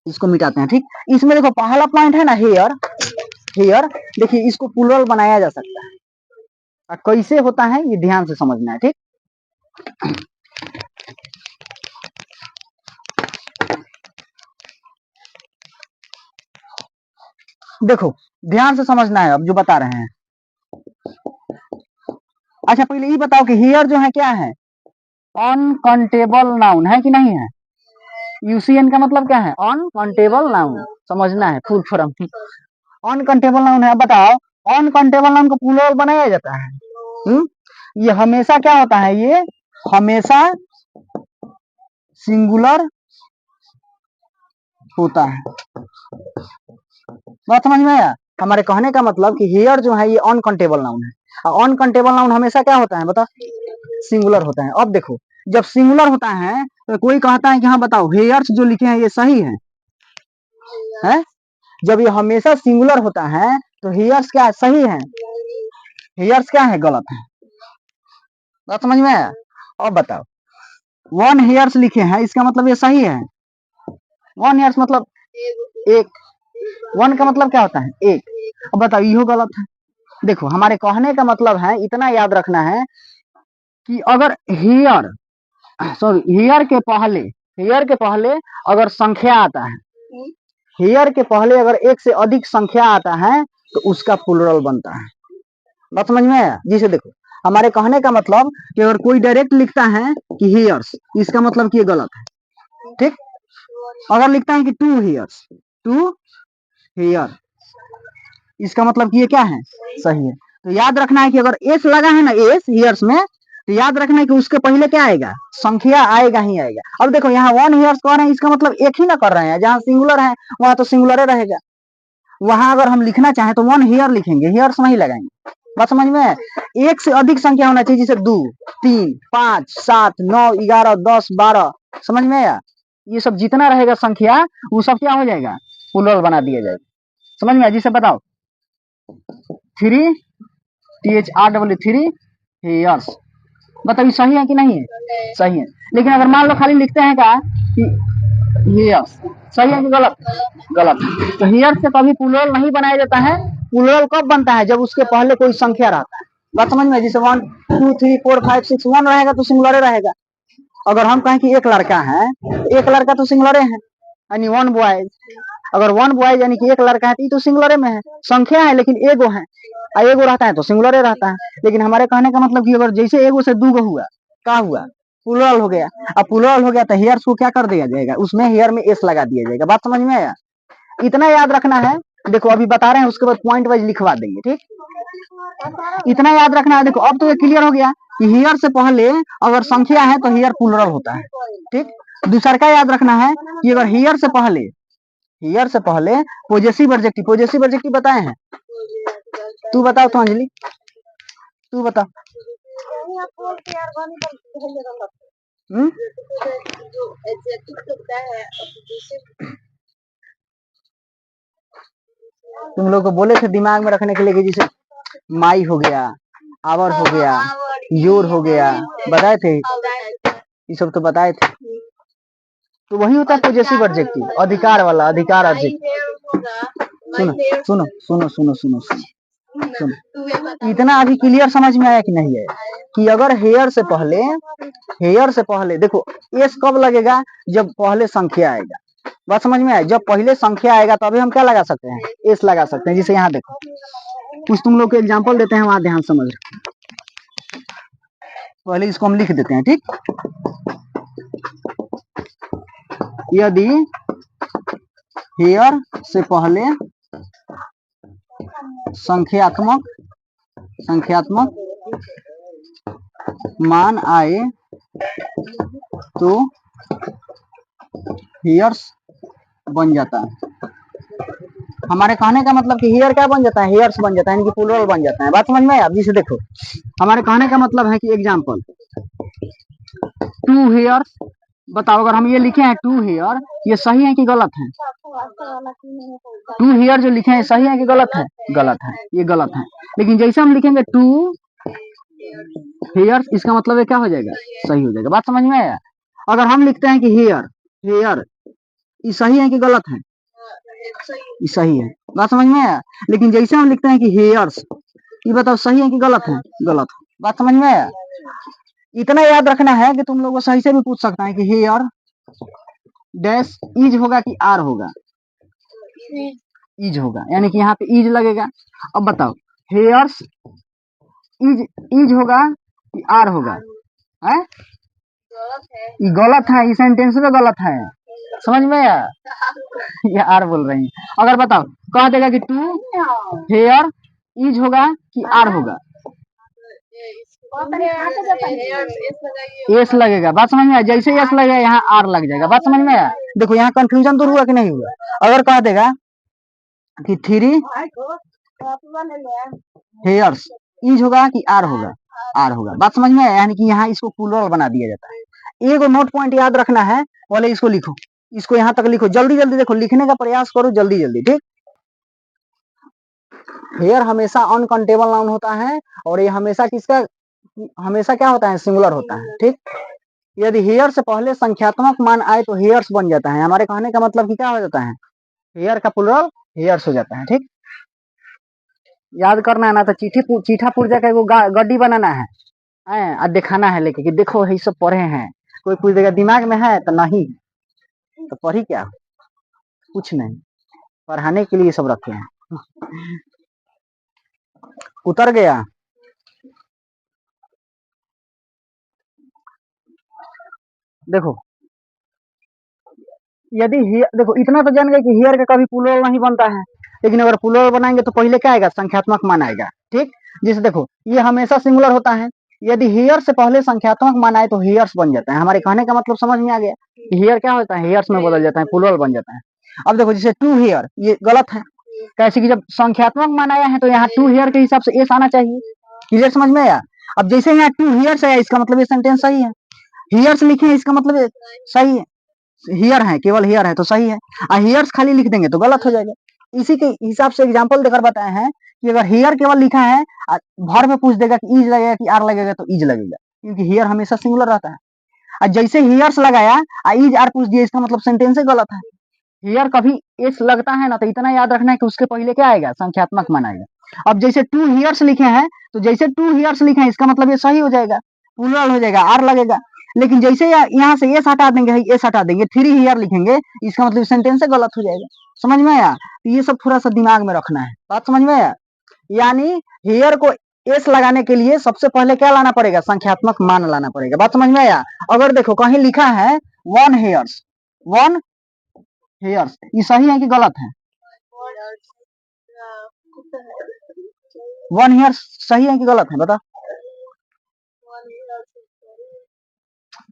इसको मिटाते हैं। ठीक, इसमें देखो पहला पॉइंट है ना हेयर, हेयर देखिए इसको प्लूरल बनाया जा सकता है। कैसे होता है ये ध्यान से समझना है। ठीक, देखो ध्यान से समझना है अब जो बता रहे हैं। अच्छा पहले ये बताओ कि हेयर जो है क्या है, अनकाउंटेबल नाउन है कि नहीं है। यूसीएन का मतलब क्या है, अनकाउंटेबल नाउन, समझना है फुल फॉर्म। अनकाउंटेबल नाउन है। अब बताओ अनकाउंटेबल नाउन को प्लूरल बनाया जाता है। ये हमेशा क्या होता है, ये हमेशा सिंगुलर होता है। बात समझ में आया। हमारे कहने का मतलब कि हेयर जो है ये अनकाउंटेबल नाउन है, और अनकाउंटेबल नाउन हमेशा क्या होता है बताओ, सिंगुलर होता है। अब देखो जब सिंगुलर होता है तो कोई कहता है कि हाँ बताओ हेयर्स जो लिखे हैं ये सही है? जब ये हमेशा सिंगुलर होता है तो हेयर्स क्या है, सही है, हेयर्स क्या है, गलत है। बात समझ में आया। अब बताओ वन हेयर्स लिखे हैं इसका मतलब ये सही है। वन हेयर्स मतलब एक, वन का मतलब क्या होता है, एक। अब बताओ ये गलत है। देखो हमारे कहने का मतलब है, इतना याद रखना है कि अगर हेयर, सॉरी हेयर के पहले अगर संख्या आता है, हेयर के पहले अगर एक से अधिक संख्या आता है तो उसका प्लूरल बनता है। बात समझ में आया। जिसे देखो हमारे कहने का मतलब कि अगर कोई डायरेक्ट लिखता है कि हेयर्स, इसका मतलब कि ये गलत है। ठीक, अगर लिखता है कि टू हेयर, इसका मतलब कि ये क्या है, सही है। तो याद रखना है कि अगर एस लगा है ना, एस हेयर्स में, तो याद रखना है कि उसके पहले क्या आएगा, संख्या आएगा ही आएगा। अब देखो यहाँ वन हेयर्स कह रहे हैं, इसका मतलब एक ही ना कर रहे हैं, जहाँ सिंगुलर है वहां तो सिंगुलर रहेगा। वहां अगर हम लिखना चाहें तो वन हेयर लिखेंगे, हेयर्स नहीं लगाएंगे। बात समझ में। एक से अधिक संख्या होना चाहिए, जैसे 2, 3, 5, 7, 9, 11, 10, 12, समझ में आया। ये सब जितना रहेगा संख्या वो सब क्या हो जाएगा, प्लूरल बना दिया जाएगा। समझ में आया। जिसे बताओ 3 THREE हेयर्स, बताइए सही है कि नहीं है, सही है। लेकिन अगर मान लो खाली लिखते हैं क्या कि हेयर्स, सही है कि गलत, गलत। तो हेयर से कभी प्लूरल नहीं बनाया जाता है। प्लूरल कब बनता है, जब उसके पहले कोई संख्या रहता है। बात समझ में। जैसे 1 2 3 4 5 6 1 रहेगा तो सिंगुलर रहेगा। अगर हम कहें कि एक लड़का है तो एक लड़का तो सिंगुलर है, यानी वन बॉयज। अगर वन बॉयज यानी कि एक लड़का है तो सिंगुलर में है, संख्या है लेकिन एगो है, एगो रहता है तो सिंगुलर रहता है। लेकिन हमारे कहने का मतलब कि अगर जैसे एगो से दूगो हुआ, क्या हुआ, प्लूरल हो गया। अब प्लूरल हो गया तो हेयर्स को क्या कर दिया जाएगा, उसमें हेयर में एस लगा दिया जाएगा। बात समझ में आया। इतना याद रखना है। देखो अभी बता रहे हैं, उसके बाद पॉइंट वाइज लिखवा देंगे। ठीक, इतना याद रखना है। देखो अब तो ये क्लियर हो गया कि हेयर से पहले अगर संख्या है तो हेयर प्लूरल होता है। ठीक, दूसरा का याद रखना है कि अगर हेयर से पहले पॉजेसिव एडजेक्टिव बताए हैं। तू बताओ तो अंजलि, तू बता। तुम लोग को बोले थे दिमाग में रखने के लिए कि जैसे माई हो गया, आवर हो गया, योर हो गया, बताए थे, ये सब तो बताए थे। तो वही होता है पॉजेसिव एडजेक्टिव, अधिकार वाला, अधिकार एडजेक्टिव। सुनो सुनो सुनो सुनो सुनो सुनो, इतना अभी क्लियर समझ में आया कि नहीं है, कि अगर हेयर से पहले देखो एस कब लगेगा, जब पहले संख्या आएगा। बात समझ में आया। जब पहले संख्या आएगा तभी हम क्या लगा सकते हैं, एस लगा सकते हैं। जैसे यहाँ देखो कुछ तुम लोग को एग्जांपल देते हैं, वहां ध्यान समझ। पहले इसको हम लिख देते हैं। ठीक, यदि हेयर से पहले संख्यात्मक मान आए तो हेयर्स बन जाता है। हमारे कहने का मतलब कि हेयर क्या बन जाता है, हेयर्स बन जाता है, यानी कि प्लूरल बन जाता है। बात समझ में आया। अब जिसे देखो हमारे कहने का मतलब है कि एग्जांपल 2 हेयर्स, बताओ अगर हम ये लिखे हैं 2 हेयर, ये सही है कि गलत है, 2 हेयर जो लिखे हैं सही है कि गलत है, गलत है, ये गलत है। लेकिन जैसे हम लिखेंगे 2 हेयर्स, इसका मतलब ये क्या हो जाएगा, सही हो जाएगा। बात समझ में आया। अगर हम लिखते हैं कि हेयर ये सही है कि गलत है? ये सही है, बात समझ में आया। लेकिन जैसे हम लिखते हैं कि हेयर्स, ये बताओ सही है कि गलत है? गलत है, बात समझ में आया। इतना याद रखना है कि तुम लोग को सही से भी पूछ सकता है कि हेयर डैश इज होगा कि आर होगा? इज होगा, यानी कि यहाँ पे इज लगेगा। अब बताओ हेयर्स इज, इज होगा कि आर होगा? है ये गलत है, ये सेंटेंस में गलत है, समझ में आया? ये आर बोल रही है। अगर बताओ कह देगा कि टू हेयर इज होगा कि आर होगा? एस लगेगा, बात समझ में आया। जैसे एस लगेगा यहाँ आर लग जाएगा, बात समझ में आया। देखो यहाँ कंफ्यूजन तो हुआ कि नहीं हुआ? अगर कह देगा कि थ्री हेयर्स इज होगा कि आर होगा? आर होगा, बात समझ में आया। यानी कि यहाँ इसको प्लूरल बना दिया जाता है। एक नोट पॉइंट याद रखना है, पहले इसको लिखो, इसको यहाँ तक लिखो, जल्दी जल्दी देखो, लिखने का प्रयास करो जल्दी जल्दी, ठीक। हेयर हमेशा अनकाउंटेबल नाउन होता है, और ये हमेशा किसका, हमेशा क्या होता है, सिंगुलर होता है, ठीक। यदि हेयर से पहले संख्यात्मक मान आए तो हेयर्स बन जाता है। हमारे कहने का मतलब कि क्या हो जाता है, हेयर का प्लूरल हेयर्स हो जाता है, ठीक। याद करना है ना, तो चीठा पुर्जा का एगो गड्डी बनाना है, और दिखाना है लेके कि देखो ये सब पढ़े हैं। कोई पूछ देगा दिमाग में है तो नहीं, तो पढ़ी क्या, कुछ नहीं, पढ़ाने के लिए सब रखे हैं। उतर गया। देखो यदि देखो इतना तो जान गए कि हेयर का कभी प्लूरल नहीं बनता है, लेकिन अगर प्लूरल बनाएंगे तो पहले क्या आएगा, संख्यात्मक मान आएगा, ठीक। जैसे देखो ये हमेशा सिंगुलर होता है, यदि हेयर से पहले संख्यात्मक मान आए तो हेयर्स बन जाता है। हमारे कहने का मतलब समझ में आ गया, हेयर क्या होता है, हेयर्स में बदल जाता है, प्लूरल बन जाता है। अब देखो जैसे टू हेयर, ये गलत है, कैसे कि जब संख्यात्मक मान आया है तो यहाँ टू हेयर के हिसाब से एस आना चाहिए। क्लियर, समझ में आया। अब जैसे यहाँ टू हेयर्स आया, इसका मतलब ये सेंटेंस सही है। हेयर्स लिखे हैं, इसका मतलब सही है, हियर है, केवल हियर है तो सही है। हियर्स खाली लिख देंगे तो गलत हो जाएगा। इसी के हिसाब से एग्जांपल देकर बताए हैं कि अगर हियर केवल लिखा है, भर में पूछ देगा कि इज लगेगा कि आर लगेगा, तो इज लगेगा, क्योंकि हियर हमेशा सिंगुलर रहता है। और जैसे हियर्स लगाया इज आर पूछ दिया, इसका मतलब सेंटेंस ही गलत है। हियर कभी एस लगता है ना, तो इतना याद रखना है कि उसके पहले क्या आएगा, संख्यात्मक मान आएगा। अब जैसे टू हियर्स लिखे हैं, तो जैसे टू हियर्स लिखे हैं, इसका मतलब ये सही हो जाएगा, प्लूरल हो जाएगा, आर लगेगा। लेकिन जैसे यहाँ से एस हटा देंगे, एस हटा देंगे, थ्री हियर लिखेंगे, इसका मतलब सेंटेंस गलत हो जाएगा। समझ में आया? तो ये सब थोड़ा सा दिमाग में रखना है, बात समझ में आया। यानी हेयर को एस लगाने के लिए सबसे पहले क्या लाना पड़ेगा, संख्यात्मक मान लाना पड़ेगा, बात समझ में आया। अगर देखो कहीं लिखा है वन हेयर्स, वन हेयर्स, ये सही है कि गलत है? वन हेयर्स सही है कि गलत है, बता।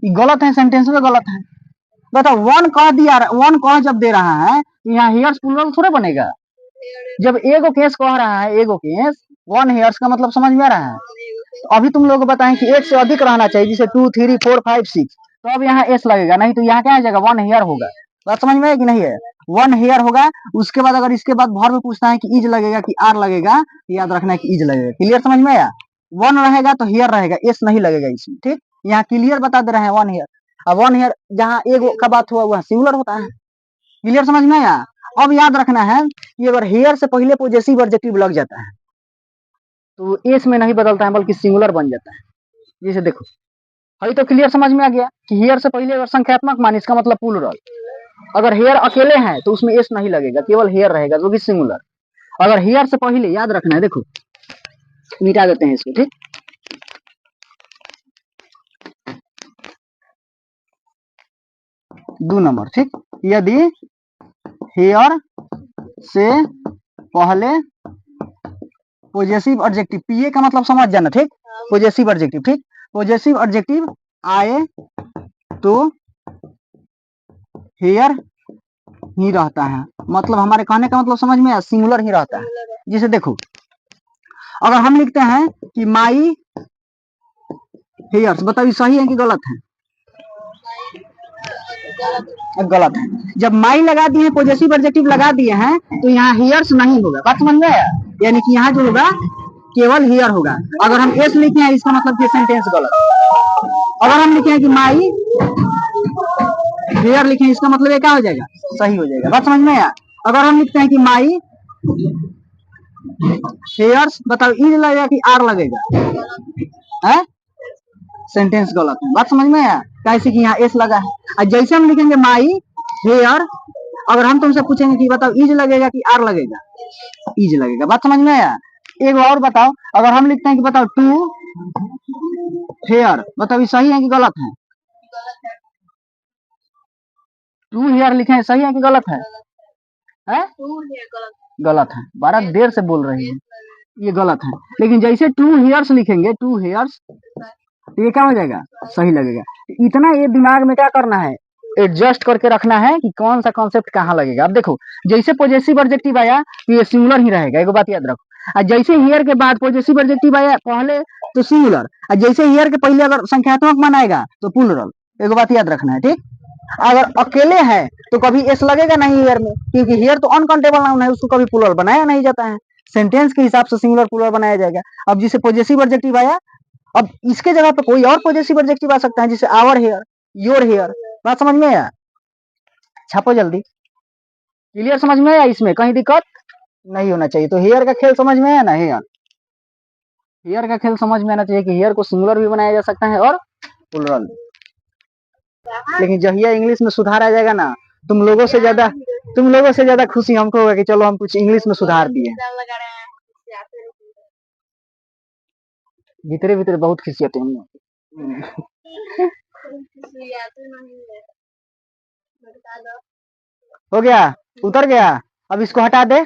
ये गलत है, सेंटेंस में गलत है। बताओ वन कह दिया, वन कह जब दे रहा है, यहाँ हेयर्स प्लूरल थोड़े बनेगा। जब एगो केस कह रहा है, एगो केस वन हेयर्स का मतलब समझ में आ रहा है। तो अभी तुम लोग बताएं कि एक से अधिक रहना चाहिए, जैसे two three four five six, तो अब यहाँ एस लगेगा, नहीं तो यहाँ क्या आ जाएगा, वन हेयर होगा। बात समझ में है कि नहीं है, वन हेयर होगा। उसके बाद अगर इसके बाद भर में पूछता है कि इज लगेगा कि आर लगेगा, याद रखना है कि इज लगेगा। क्लियर, समझ में आया। वन रहेगा तो हेयर रहेगा, एस नहीं लगेगा इसमें, ठीक। यहाँ क्लियर बता दे रहे हैं वन हेयर। अब वन हेयर जहाँ एगो का बात हुआ वह सिंगुलर होता है। क्लियर, समझ में आया। अब याद रखना है कि अगर हेयर से पहले पॉजेसिव एडजेक्टिव लग जाता है तो एस में नहीं बदलता है, बल्कि सिंगुलर बन जाता है। जैसे देखो अभी तो क्लियर समझ में आ गया कि हेयर से पहले अगर संख्यात्मक मान, इसका मतलब प्लूरल। अगर हेयर अकेले हैं तो उसमें एस नहीं लगेगा, केवल हेयर रहेगा जो कि सिंगुलर। अगर हेयर से पहले, याद रखना है, देखो मिटा देते हैं इसको, ठीक। 2 नंबर, ठीक। यदि हेयर से पहले पॉजेसिव एडजेक्टिव, पीए का मतलब समझ जाना, ठीक। पॉजेसिव एडजेक्टिव, ठीक। पॉजेसिव एडजेक्टिव आए तो हेयर ही रहता है, मतलब हमारे कहने का मतलब समझ में आया, सिंगुलर ही रहता है। जैसे देखो अगर हम लिखते हैं कि माई हेयर्स, बताइए सही है कि गलत है? गलत है। जब माई लगा दिए, पॉजेसिव एडजेक्टिव लगा दिए हैं, तो यहाँ हेयर्स नहीं होगा, बात समझ में आया। यानी कि यहाँ जो होगा केवल हेयर होगा। अगर हम एस लिखे हैं, इसका मतलब सेंटेंस गलत। अगर हम लिखे हैं कि माई हेयर लिखे इसका मतलब ये क्या हो जाएगा, सही हो जाएगा। बात समझ में आया। अगर हम लिखते हैं कि माई हेयर्स, बताओ इज लगेगा कि आर लगेगा, है सेंटेंस गलत है। बात समझ में आया, कैसे कि यहाँ एस लगा है। और जैसे हम लिखेंगे माई हेयर, अगर हम तुमसे पूछेंगे कि बताओ इज लगेगा कि आर लगेगा, इज लगेगा। बात समझ में आया। एक और बताओ, अगर हम लिखते हैं कि बताओ टू हेयर, बताओ ये सही है कि गलत है, टू हेयर लिखे हैं, सही है कि गलत है, है गलत है। बड़ा देर से बोल रही है, ये गलत है। लेकिन जैसे टू हेयर्स लिखेंगे, टू हेयर्स, तो ये क्या हो जाएगा, सही लगेगा। इतना ये दिमाग में क्या करना है, एडजस्ट करके रखना है कि कौन सा कॉन्सेप्ट कहाँ लगेगा। अब देखो, जैसे पॉजेसिव एडजेक्टिव आया तो ये सिंगुलर ही रहेगा, एक बात याद रखो। और जैसे हियर के बाद पॉजेसिव एडजेक्टिव आया पहले तो सिंगुलर, और जैसे हियर के पहले अगर संख्यात्मक मान आएगा तो प्लूरल, एक बात याद रखना है, ठीक। अगर अकेले है तो कभी एस लगेगा नहीं हियर में, क्योंकि हियर तो अनकाउंटेबल नाउन है, उसको कभी प्लूरल बनाया नहीं जाता है। सेंटेंस के हिसाब से सिंगुलर प्लूरल बनाया जाएगा। अब जिसे पॉजेसिव एडजेक्टिव आया, अब इसके जगह पे कोई और पॉजेसिव एडजेक्टिव आ सकता है, जैसे आवर हेयर, योर हेयर। बात समझ में आया, छापो जल्दी। क्लियर, समझ में आया, इसमें कहीं दिक्कत नहीं होना चाहिए। तो हेयर का खेल समझ में आया ना, हेयर, हेयर का खेल समझ में आना चाहिए कि हेयर को सिंगुलर भी बनाया जा सकता है और प्लूरल। लेकिन जहिया इंग्लिश में सुधार आ जाएगा ना, तुम लोगों से ज्यादा खुशी हमको होगा कि चलो हम कुछ इंग्लिश में सुधार दिए। भीतरे भीतरे बहुत खिसियत है। हो गया, उतर गया। अब इसको हटा दे।